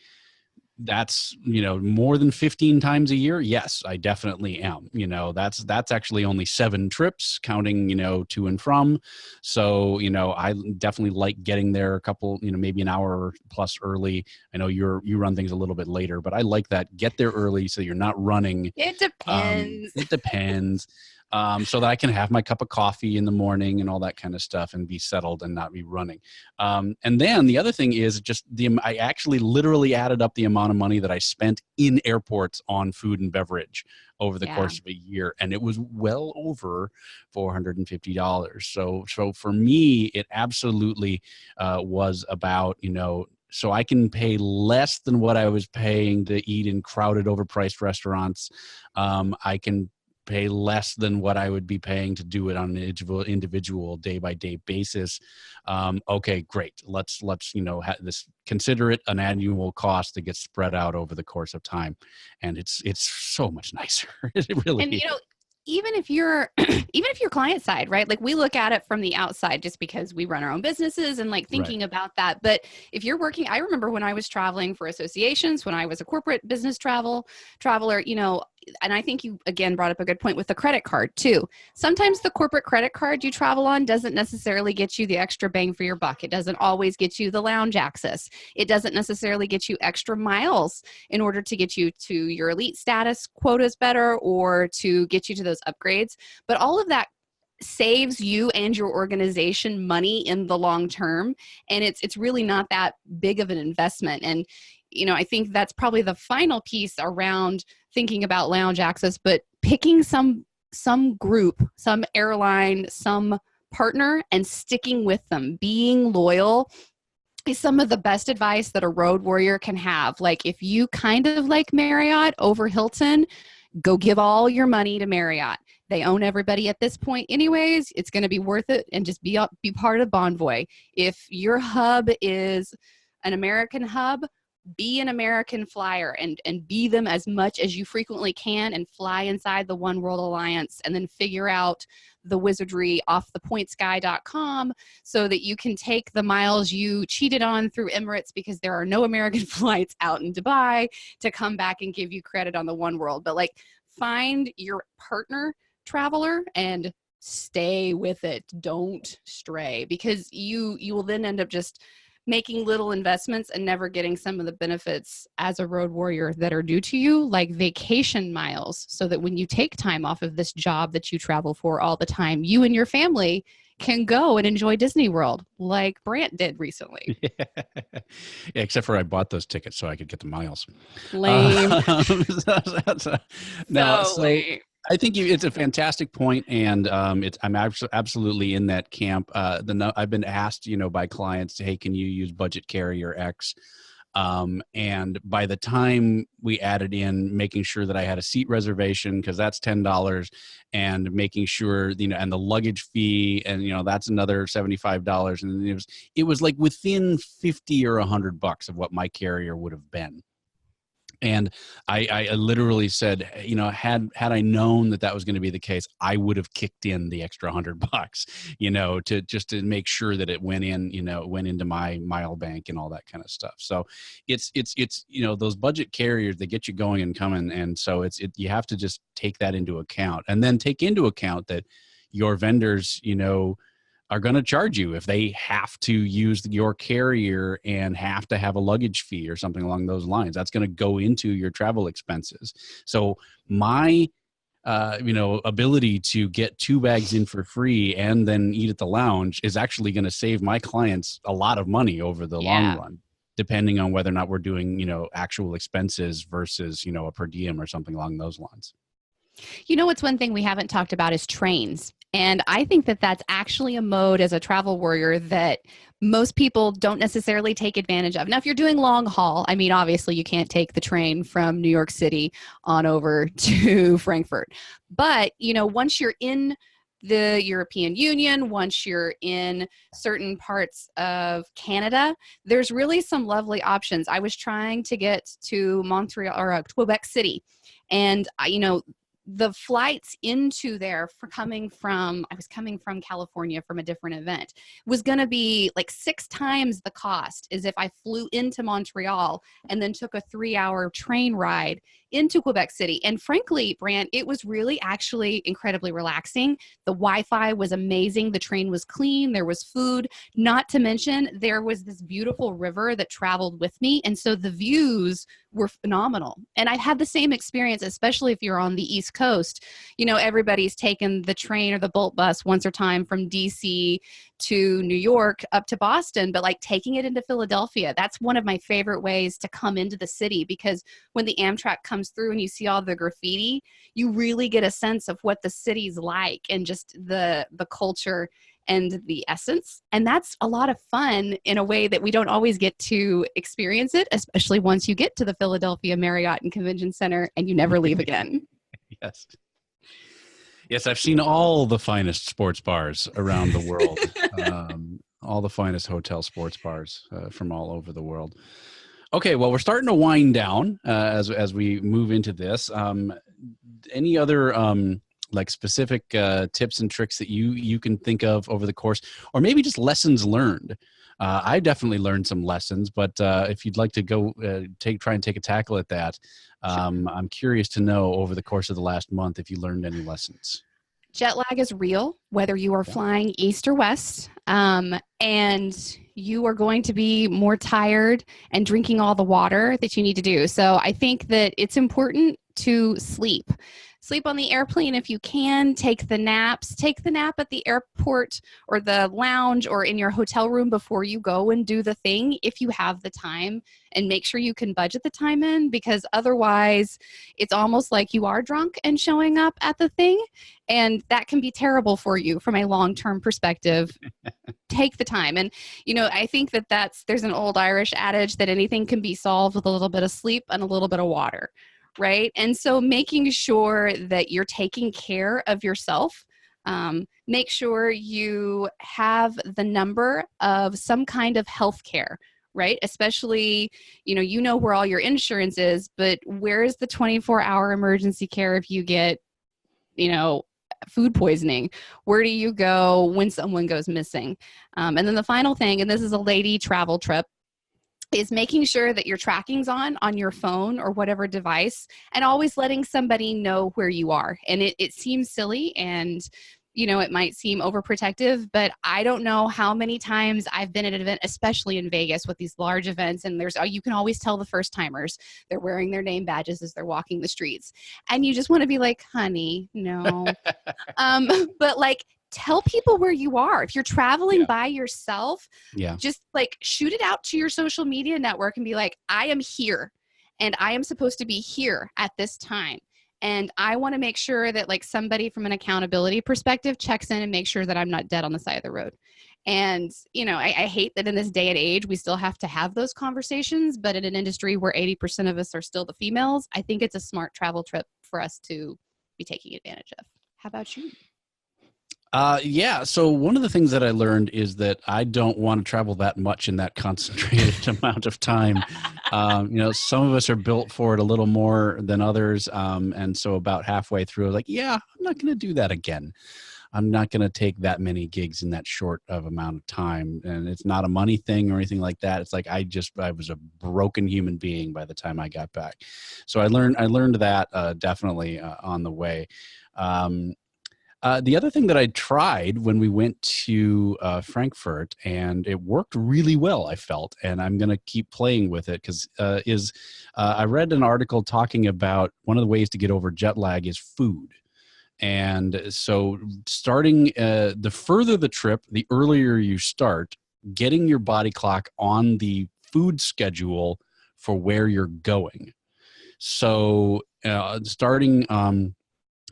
that's, you know, more than 15 times a year. Yes, I definitely am. You know, that's actually only 7 trips counting, you know, to and from. So, you know, I definitely like getting there a couple, you know, maybe an hour plus early. I know you run things a little bit later, but I like that. Get there early so you're not running. It depends. It depends. So that I can have my cup of coffee in the morning and all that kind of stuff and be settled and not be running. And then the other thing is just I actually literally added up the amount of money that I spent in airports on food and beverage over the course of a year. And it was well over $450. So for me, it absolutely was about, you know, so I can pay less than what I was paying to eat in crowded, overpriced restaurants. I can pay less than what I would be paying to do it on an individual day-by-day basis. Okay, great. Let's you know, consider it an annual cost that gets spread out over the course of time, and it's so much nicer. It really and is. you know, even if you're client side, right? Like we look at it from the outside just because we run our own businesses and like thinking about that. But if you're working, I remember when I was traveling for associations, when I was a corporate business traveler, you know, and I think you again brought up a good point with the credit card too. Sometimes the corporate credit card you travel on doesn't necessarily get you the extra bang for your buck. It doesn't always get you the lounge access. It doesn't necessarily get you extra miles in order to get you to your elite status quotas better or to get you to those upgrades. But all of that saves you and your organization money in the long term, and it's really not that big of an investment. And I think that's probably the final piece around thinking about lounge access, but picking some group, some airline, some partner, and sticking with them, being loyal is some of the best advice that a road warrior can have. Like, if you kind of like Marriott over Hilton, go give all your money to Marriott. They own everybody at this point anyways. It's going to be worth it, and just be part of Bonvoy. If your hub is an American hub, be an American flyer and be them as much as you frequently can, and fly inside the One World Alliance, and then figure out the wizardry off thepointsguy.com so that you can take the miles you cheated on through Emirates because there are no American flights out in Dubai to come back and give you credit on the One World. But like, find your partner traveler and stay with it. Don't stray, because you will then end up just making little investments and never getting some of the benefits as a road warrior that are due to you, like vacation miles, so that when you take time off of this job that you travel for all the time, you and your family can go and enjoy Disney World like Brandt did recently. Yeah, except for I bought those tickets so I could get the miles. Lame. Lame. I think it's a fantastic point, and I'm absolutely in that camp. I've been asked, by clients, hey, can you use budget carrier X? And by the time we added in making sure that I had a seat reservation, because that's $10, and making sure, and the luggage fee, and that's another $75, and it was like within 50 or $100 of what my carrier would have been. And I literally said, had I known that was going to be the case, I would have kicked in the extra $100, to just to make sure that it went in, went into my mile bank and all that kind of stuff. So it's those budget carriers, they get you going and coming, and so you have to just take that into account, and then take into account that your vendors, are going to charge you if they have to use your carrier and have to have a luggage fee or something along those lines. That's going to go into your travel expenses. So my, ability to get 2 bags in for free and then eat at the lounge is actually going to save my clients a lot of money over the long run, depending on whether or not we're doing, actual expenses versus, a per diem or something along those lines. What's one thing we haven't talked about is trains. And I think that that's actually a mode as a travel warrior that most people don't necessarily take advantage of. Now, if you're doing long haul, obviously you can't take the train from New York City on over to Frankfurt. But, once you're in the European Union, once you're in certain parts of Canada, there's really some lovely options. I was trying to get to Montreal or Quebec City, and the flights into there I was coming from California from a different event, was going to be like 6 times the cost as if I flew into Montreal and then took a 3-hour train ride into Quebec City. And frankly, Brandt, it was really actually incredibly relaxing. The Wi-Fi was amazing. The train was clean. There was food, not to mention there was this beautiful river that traveled with me. And so the views were phenomenal. And I've had the same experience, especially if you're on the East Coast. Everybody's taken the train or the Bolt bus once or time from DC to New York up to Boston, but like taking it into Philadelphia, that's one of my favorite ways to come into the city, because when the Amtrak comes through and you see all the graffiti, you really get a sense of what the city's like and just the culture and the essence. And that's a lot of fun in a way that we don't always get to experience it, especially once you get to the Philadelphia Marriott and Convention Center and you never leave again. Yes. Yes, I've seen all the finest sports bars around the world, all the finest hotel sports bars from all over the world. Okay, well, we're starting to wind down as we move into this. Any other specific tips and tricks that you can think of over the course, or maybe just lessons learned I definitely learned some lessons, but if you'd like to go try and take a tackle at that, I'm curious to know over the course of the last month if you learned any lessons. Jet lag is real, whether you are flying east or west, and you are going to be more tired and drinking all the water that you need to do. So I think that it's important to sleep. Sleep on the airplane if you can. Take the naps. Take the nap at the airport or the lounge or in your hotel room before you go and do the thing if you have the time, and make sure you can budget the time in, because otherwise it's almost like you are drunk and showing up at the thing, and that can be terrible for you from a long-term perspective. Take the time. And, I think that there's an old Irish adage that anything can be solved with a little bit of sleep and a little bit of water. Right. And so making sure that you're taking care of yourself, make sure you have the number of some kind of health care, right? Especially, where all your insurance is, but where is the 24-hour emergency care if you get, food poisoning? Where do you go when someone goes missing? And then the final thing, and this is a lady travel trip, is making sure that your tracking's on your phone or whatever device, and always letting somebody know where you are. And it seems silly, and it might seem overprotective, but I don't know how many times I've been at an event, especially in Vegas with these large events, and you can always tell the first timers, they're wearing their name badges as they're walking the streets, and you just want to be like, honey, no. But tell people where you are. If you're traveling by yourself, just shoot it out to your social media network and be like, I am here and I am supposed to be here at this time. And I want to make sure that somebody from an accountability perspective checks in and makes sure that I'm not dead on the side of the road. And, I hate that in this day and age, we still have to have those conversations, but in an industry where 80% of us are still the females, I think it's a smart travel trip for us to be taking advantage of. How about you? So one of the things that I learned is that I don't want to travel that much in that concentrated amount of time. Some of us are built for it a little more than others. And so about halfway through, I'm not going to do that again. I'm not going to take that many gigs in that short of amount of time. And it's not a money thing or anything like that. It's I was a broken human being by the time I got back. So I learned that definitely on the way. The other thing that I tried when we went to Frankfurt, and it worked really well, I felt, and I'm going to keep playing with it, because I read an article talking about one of the ways to get over jet lag is food. And so starting the further the trip, the earlier you start, getting your body clock on the food schedule for where you're going. So starting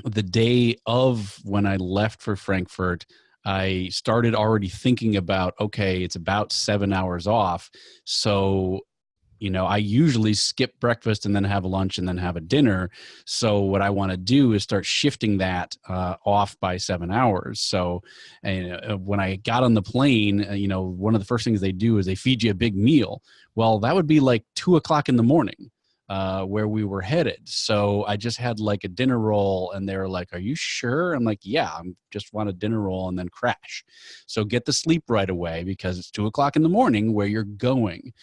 the day of when I left for Frankfurt, I started already thinking about, okay, it's about 7 hours off. So, I usually skip breakfast and then have a lunch and then have a dinner. So what I want to do is start shifting that off by 7 hours. So when I got on the plane, one of the first things they do is they feed you a big meal. Well, that would be 2:00 in the morning. Where we were headed. So I just had a dinner roll, and they were like, are you sure? I'm like, yeah, I just want a dinner roll and then crash. So get the sleep right away, because it's 2:00 in the morning where you're going.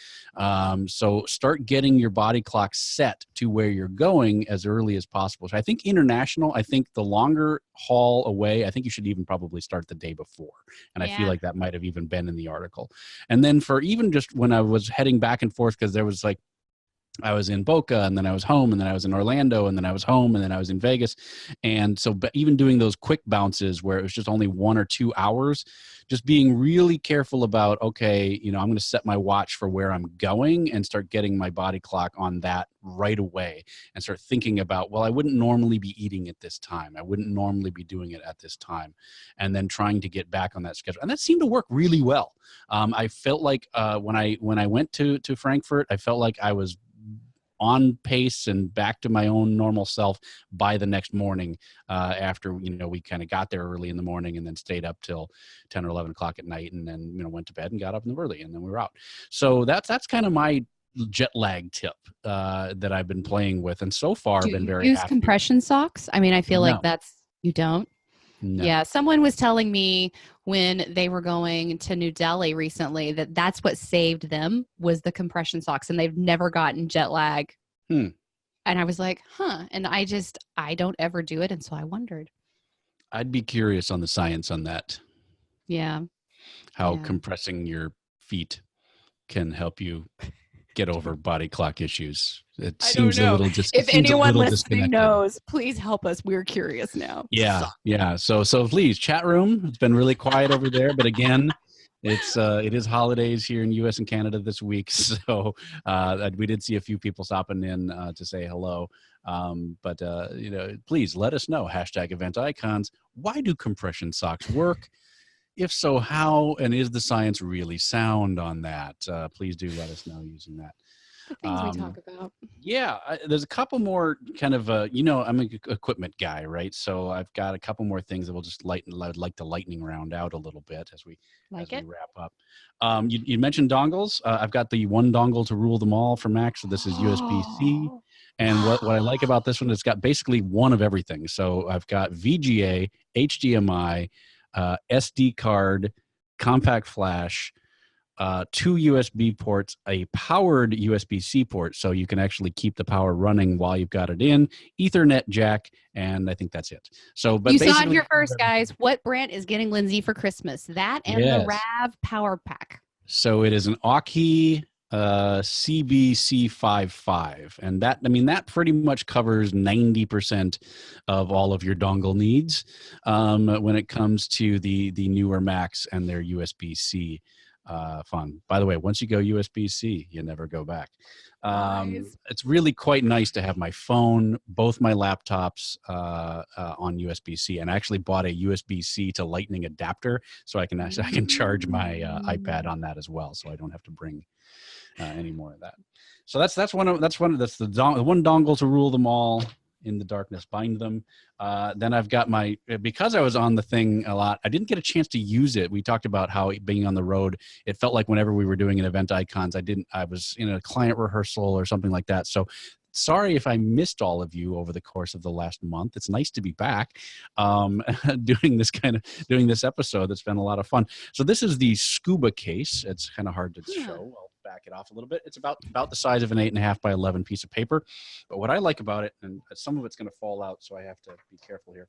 So start getting your body clock set to where you're going as early as possible. So I think international, the longer haul away, I think you should even probably start the day before. And I feel like that might have even been in the article. And then for even just when I was heading back and forth, because there was I was in Boca, and then I was home, and then I was in Orlando, and then I was home, and then I was in Vegas. And so, but even doing those quick bounces where it was just only 1 or 2 hours, just being really careful about, okay, I'm going to set my watch for where I'm going and start getting my body clock on that right away, and start thinking about, well, I wouldn't normally be eating at this time. I wouldn't normally be doing it at this time. And then trying to get back on that schedule. And that seemed to work really well. I felt like when I went to Frankfurt, I felt like I was on pace and back to my own normal self by the next morning, after we kind of got there early in the morning and then stayed up till 10 or 11 o'clock at night, and then went to bed and got up in the early, and then we were out. So that's kind of my jet lag tip that I've been playing with, and so far been very happy. Use compression socks? I mean, I feel like you don't. No. Yeah, someone was telling me when they were going to New Delhi recently that that's what saved them was the compression socks, and they've never gotten jet lag. Hmm. And I was like, huh. And I don't ever do it. And so I wondered. I'd be curious on the science on that. Yeah. How Yeah. compressing your feet can help you get over body clock issues. It I don't seems a know. little If anyone listening disconnected. knows, please help us. We're curious now. Yeah, yeah. So please, chat room. It's been really quiet over there, but again, it is holidays here in U.S. and Canada this week, so we did see a few people stopping in to say hello. But please let us know. #event icons. Why do compression socks work? If so, how? And is the science really sound on that? Please do let us know using that. The things we talk about. Yeah, there's a couple more kind of, I'm an equipment guy, right? So I've got a couple more things that we'll just I'd like the lightning round out a little bit as we wrap up. You mentioned dongles. I've got the one dongle to rule them all for Mac. So this is USB-C. And what I like about this one, it's got basically one of everything. So I've got VGA, HDMI, SD card, compact flash, 2 USB ports, a powered USB-C port, so you can actually keep the power running while you've got it in, Ethernet jack, and I think that's it. So, but you saw it here first, guys. What Brandt is getting Lindsay for Christmas? That and the RAV Power Pack. So it is an Aukey CBC55, and that pretty much covers 90% of all of your dongle needs when it comes to the newer Macs and their USB-C. Fun. By the way, once you go USB-C, you never go back. Nice. It's really quite nice to have my phone, both my laptops on USB-C, and I actually bought a USB-C to Lightning adapter, so I can charge my iPad on that as well, so I don't have to bring any more of that. So that's the one dongle to rule them all. In the darkness bind them. Then I've got because I was on the thing a lot, I didn't get a chance to use it. We talked about how being on the road, it felt like whenever we were doing an event icons, I was in a client rehearsal or something like that. So sorry if I missed all of you over the course of the last month. It's nice to be back doing this episode. That's been a lot of fun. So this is the scuba case. It's kind of hard to show. I'll back it off a little bit. It's about the size of an 8.5 by 11 piece of paper. But what I like about it, and some of it's going to fall out, so I have to be careful here,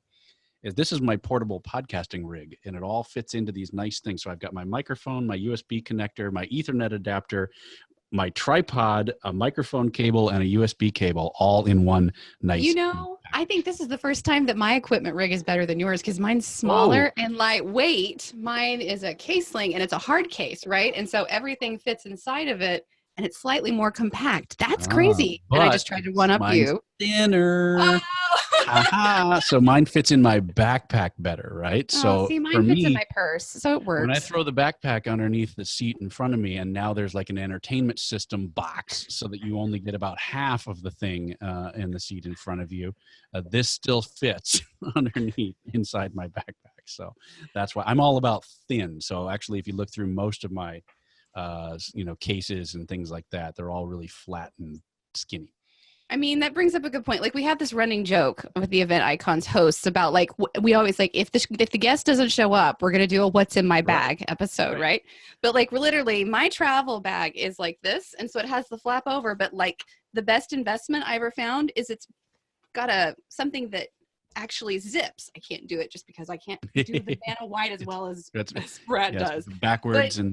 is this is my portable podcasting rig, and it all fits into these nice things. So I've got my microphone, my USB connector, my Ethernet adapter, my tripod, a microphone cable, and a USB cable all in one nice. I think this is the first time that my equipment rig is better than yours because mine's smaller and lightweight. Mine is a case link and it's a hard case, right? And so everything fits inside of it and it's slightly more compact. That's crazy. And I just tried to one up you. Thinner. Oh. So mine fits in my backpack better, right? So see, mine fits in my purse, so it works. When I throw the backpack underneath the seat in front of me, and now there's like an entertainment system box so that you only get about half of the thing in the seat in front of you. This still fits underneath inside my backpack. So that's why I'm all about thin. So actually, if you look through most of my cases and things like that, they're all really flat and skinny. I mean, that brings up a good point. Like we have this running joke with the Event Icons hosts about like, we always like, if the guest doesn't show up, we're going to do a what's in my bag episode. Right. But like literally my travel bag is like this. And so it has the flap over, but like the best investment I ever found is it's got something that actually zips. I can't do it just because I can't do the Vanna White as well as Brad does. Backwards but,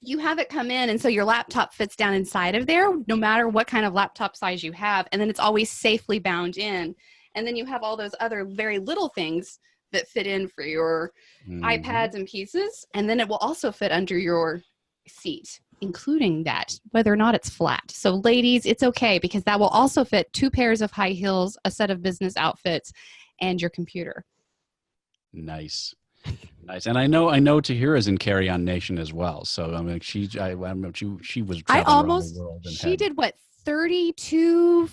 you have it come in, and so your laptop fits down inside of there, no matter what kind of laptop size you have, and then it's always safely bound in. And then you have all those other very little things that fit in for your iPads and pieces, and then it will also fit under your seat, including that, whether or not it's flat. So ladies, it's okay, because that will also fit 2 pairs of high heels, a set of business outfits, and your computer. Nice. And I know Tahira's in Carry On Nation as well. So I mean, she was traveling around the world. She did what, 42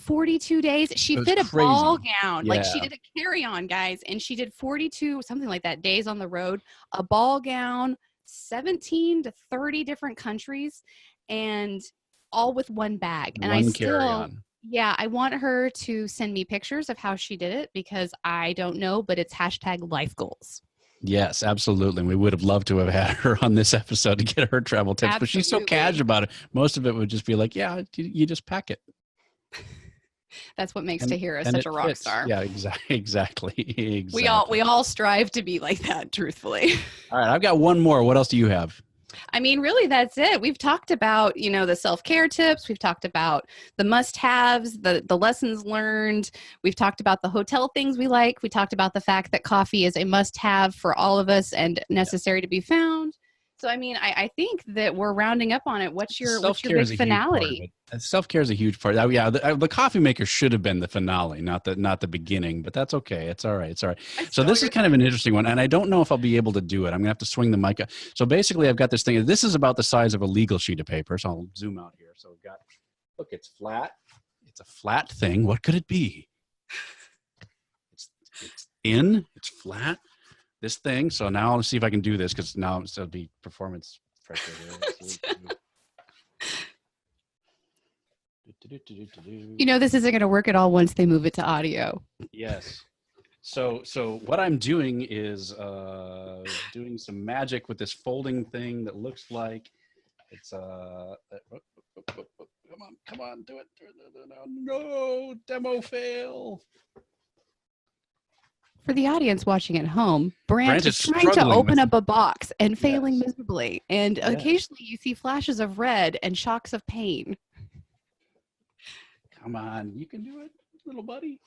days? She fit a ball gown. Yeah. Like she did a carry-on, guys, and she did 42, something like that, days on the road, a ball gown, 17 to 30 different countries, and all with one bag. And one carry-on. Yeah, I want her to send me pictures of how she did it because I don't know, but it's hashtag life goals. Yes, absolutely. We would have loved to have had her on this episode to get her travel tips, but she's so Absolutely. casual about it. Most of it would just be like, yeah, you just pack it. That's what makes And, Tahira and such it a rock fits. star. Yeah, exactly. We all strive to be like that, truthfully. All right, I've got one more. What else do you have? I mean, really, that's it. We've talked about, the self-care tips. We've talked about the must-haves, the lessons learned. We've talked about the hotel things we like. We talked about the fact that coffee is a must-have for all of us and necessary to be found. So, I mean, I think that we're rounding up on it. What's your big finality? Self-care is a huge part. Yeah, the coffee maker should have been the finale, not the beginning, but that's okay. It's all right. It's all right. So this is kind of an interesting one, and I don't know if I'll be able to do it. I'm going to have to swing the mic up. So basically, I've got this thing. This is about the size of a legal sheet of paper, so I'll zoom out here. So we've got, look, it's flat. It's a flat thing. What could it be? It's thin. It's flat. This thing. So now I'll see if I can do this because now it'll be performance pressure here. This isn't going to work at all once they move it to audio. Yes. So what I'm doing is doing some magic with this folding thing that looks like it's come on, do it. No, demo fail. For the audience watching at home, Brandt is trying to open up a box and failing miserably. And occasionally you see flashes of red and shocks of pain. Come on, you can do it, little buddy.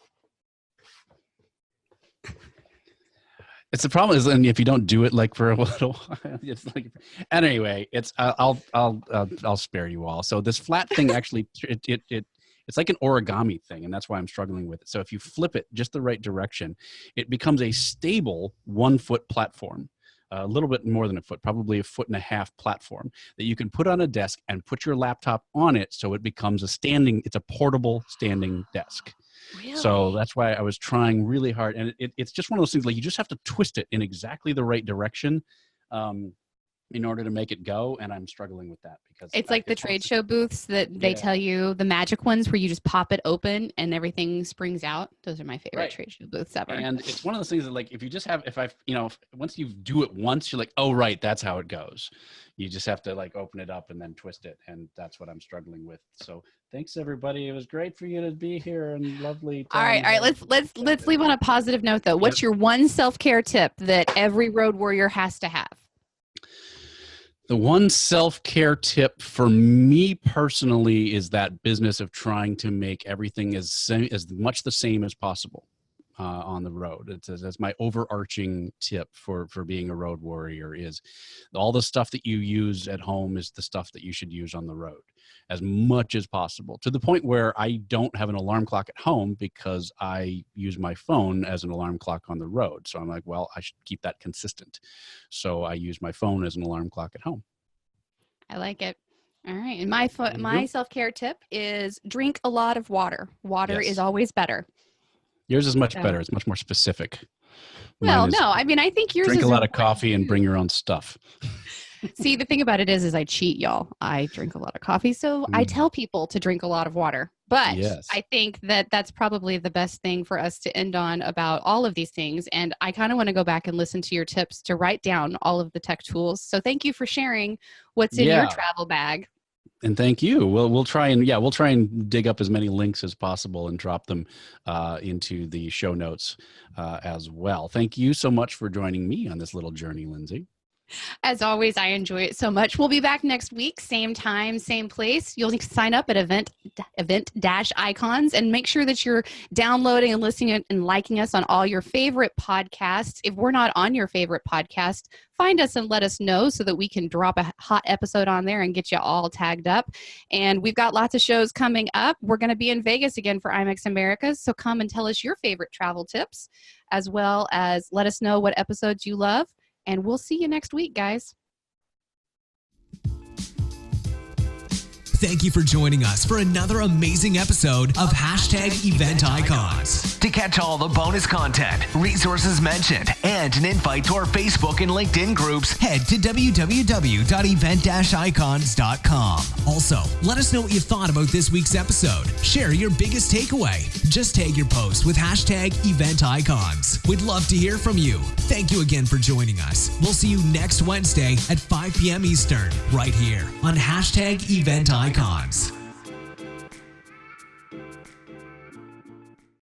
It's the problem is, and if you don't do it like for a little while, it's like. Anyway, it's I'll spare you all. So this flat thing actually it's like an origami thing, and that's why I'm struggling with it. So if you flip it just the right direction, it becomes a stable 1 foot platform, a little bit more than a foot, probably 1.5 foot platform that you can put on a desk and put your laptop on it. So it becomes it's a portable standing desk. Really? So that's why I was trying really hard. And it's just one of those things, like you just have to twist it in exactly the right direction in order to make it go. And I'm struggling with that because it's like the trade show booths that they tell you, the magic ones where you just pop it open and everything springs out. Those are my favorite trade show booths ever. And it's one of those things that, like, if you just have, once you do it once, you're like, oh, right, that's how it goes. You just have to like open it up and then twist it. And that's what I'm struggling with. So thanks everybody. It was great for you to be here and lovely. All right. Let's leave on a positive note though. What's your one self-care tip that every road warrior has to have? The one self-care tip for me personally is that business of trying to make everything as much the same as possible on the road. That's my overarching tip for being a road warrior is all the stuff that you use at home is the stuff that you should use on the road as much as possible, to the point where I don't have an alarm clock at home because I use my phone as an alarm clock on the road. So I'm like, well, I should keep that consistent. So I use my phone as an alarm clock at home. I like it. All right. And my self-care tip is drink a lot of water. Water is always better. Yours is much better. It's much more specific. Well, no, I mean, I think yours is drink a lot of coffee and bring your own stuff. See, the thing about it is I cheat, y'all. I drink a lot of coffee, so I tell people to drink a lot of water. But I think that that's probably the best thing for us to end on about all of these things. And I kind of want to go back and listen to your tips to write down all of the tech tools. So thank you for sharing what's in your travel bag. And thank you. We'll try and dig up as many links as possible and drop them into the show notes as well. Thank you so much for joining me on this little journey, Lindsay. As always, I enjoy it so much. We'll be back next week, same time, same place. You'll need to sign up at event-icons and make sure that you're downloading and listening and liking us on all your favorite podcasts. If we're not on your favorite podcast, find us and let us know so that we can drop a hot episode on there and get you all tagged up. And we've got lots of shows coming up. We're going to be in Vegas again for IMEX Americas, so come and tell us your favorite travel tips, as well as let us know what episodes you love. And we'll see you next week, guys. Thank you for joining us for another amazing episode of Hashtag Event Icons. To catch all the bonus content, resources mentioned, and an invite to our Facebook and LinkedIn groups, Head to www.event-icons.com. Also, let us know what you thought about this week's episode. Share your biggest takeaway. Just tag your post with Hashtag Event Icons. We'd love to hear from you. Thank you again for joining us. We'll see you next Wednesday at 5 p.m. Eastern, right here on Hashtag Event Icons.